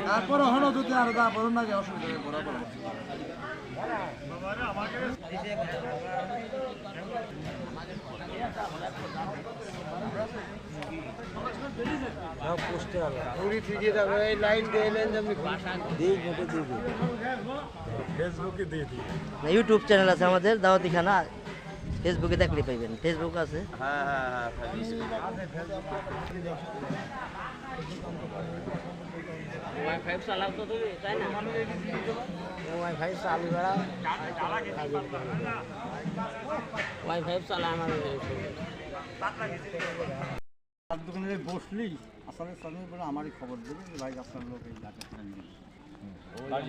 তারপরে হলো যদি আরো তারপর নাকি অসুবিধা বরাবর ইউটিউব চ্যানেল আছে আমাদের দাওয়াতি খানা, ফেসবুকে দেখলে পাইবেন, ফেসবুক আছে। ওয়াইফাই চালাও তো তুমি, তাই না? ওয়াইফাই চালু করা, ওয়াইফাই চালা আমার দোকানে বসলি আসলে সামনে বলে আমারই খবর দেবে যে ভাই আপনার লোক এই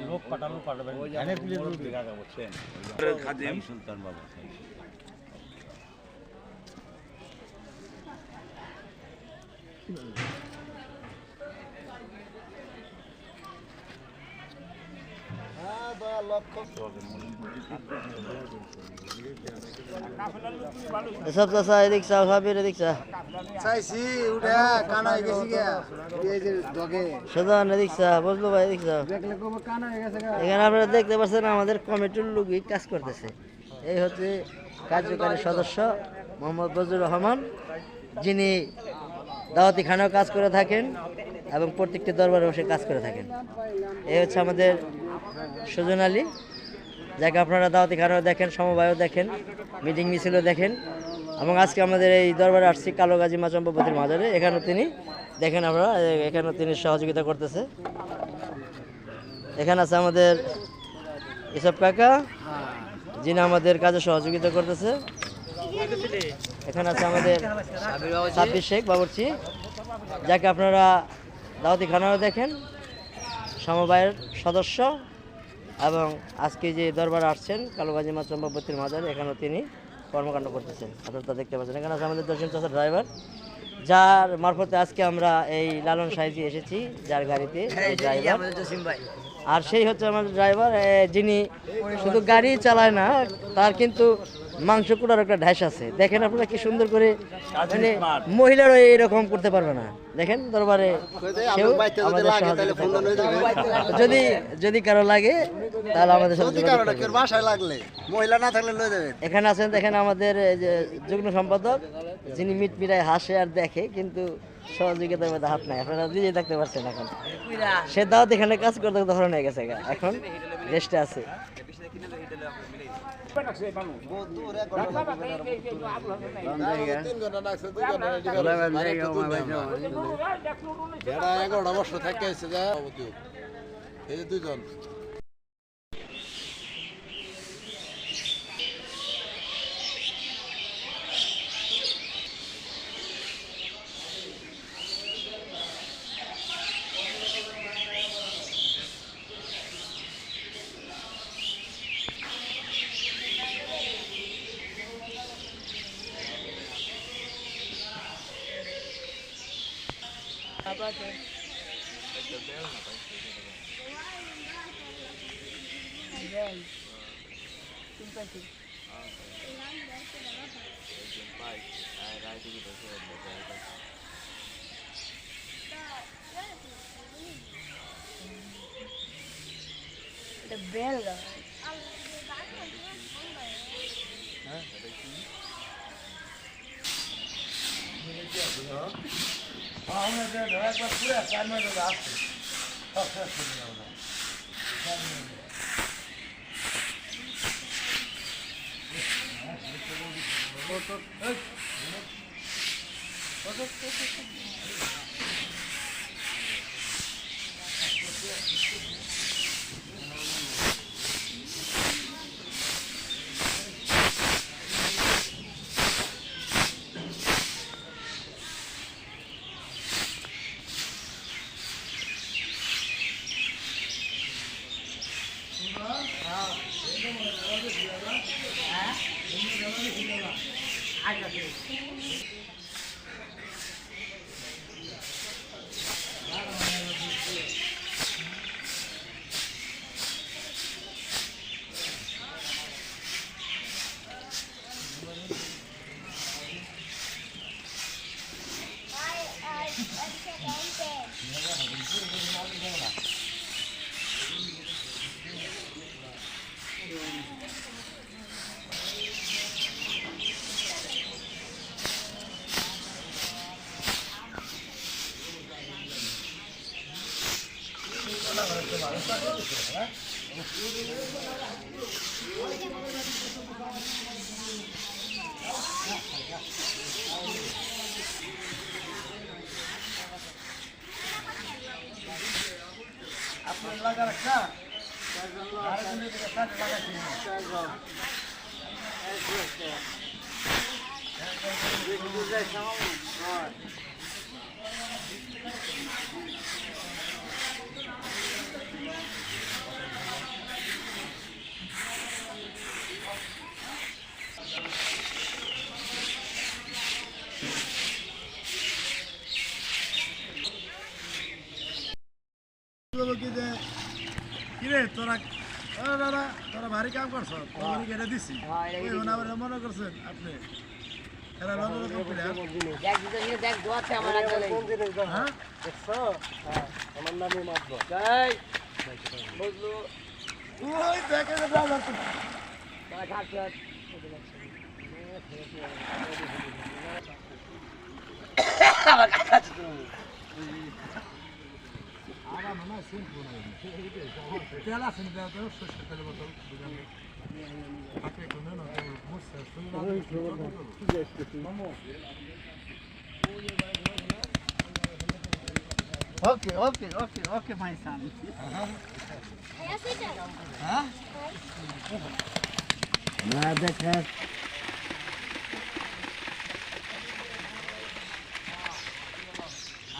লোক পাঠানো পাঠাবেন খাদিম সুলতান বাবা সব চাষা এদিক চা খাবির এদিক চা চাইছি উঠা কানা হয়ে গেছি গিয়া এই যে দগে সাধারণ এদিক চা বুঝলো ভাই এদিক চা। দেখলে কবে কানা হয়ে গেছে গা। এখানে আপনারা দেখতে পাচ্ছেন আমাদের কমিটির লোকই কাজ করতেছে। এই হচ্ছে কার্যকারী সদস্য মোহাম্মদ বজরুর রহমান, যিনি দাওয়াতি খানাও কাজ করে থাকেন এবং প্রত্যেকটি দরবারে বসে কাজ করে থাকেন। এই হচ্ছে আমাদের সুজন আলী, যাকে আপনারা দাওয়াতি খানাও দেখেন, সমবায়ও দেখেন, মিটিং মিছিলও দেখেন। এবং আজকে আমাদের এই দরবারে আসছি কালোগাজী মা চম্পাবতীর মাজারে। এখানেও তিনি দেখেন, আপনারা এখানেও তিনি সহযোগিতা করতেছে। এখানে আছে আমাদের ইসব কাকা, যিনি আমাদের কাজে সহযোগিতা করতেছে। এখানে আছে আমাদের সাব্বির শেখ বাবুর্চি, যাকে আপনারা দাওয়াতি খানাও দেখেন, সমবায়ের সদস্য। এবং আজকে যে দরবার আসছেন কালোগাজী মা চম্পাবতীর মাজারে, এখানেও তিনি কর্মকাণ্ড করতেছেন, আপনারা তা দেখতে পাচ্ছেন। এখানে আছে আমাদের দর্শন চাষা ড্রাইভার, যার মারফতে আজকে আমরা এই লালন সাইজি এসেছি, যার গাড়িতে ড্রাইভার। আর সেই হচ্ছে আমাদের ড্রাইভার, যিনি শুধু গাড়ি চালায় না, তার কিন্তু মাংস কুড়ার একটা ঢ্যাস আছে। দেখেন আপনারা কি সুন্দর করে, মানে মহিলারও এরকম করতে পারবে না। দেখেন দরবারে যদি যদি কারো লাগে তাহলে আমাদের সাথে মহিলা না থাকলে লয়ে যাবেন। এখানে আছেন দেখেন আমাদের যুগ্ম সম্পাদক, যিনি মিট মিটায় হাসে আর দেখে, কিন্তু সহযোগিতার মধ্যে হাত নাই। আপনারা নিজেই দেখতে পাচ্ছেন। এখন সে দাওয়াত এখানে কাজ করতে ধরন হয়ে গেছে, এখন রেস্টে আছে। বছর থাকে এই যে দুজন Bella. আপনার এলাকার একটা কিরে তোরা দাদা তোরা ভারী কাম করছো তোমার কেটে দিছি মনে করছেন আপনি এরা রকম প্লেয়ার দেখ দুটো নিয়ে দেখ দোয়াতে আমার একদলে হ্যাঁ দেখছো আমার নামে মাতবো এই বুঝলো ওই দেখে দাদা তোরা থাক আমার কাছে আছে তুমি আমার মনে হয় সিম্পল তেল আছে না তেল সরষের তেলের বোতল হাতে কোনো না ওকে ওকে ওকে ওকে মাই সান হ্যাঁ না দেখ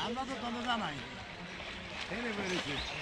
আমরা তো কোনো জানাই এনে বেরিয়েছি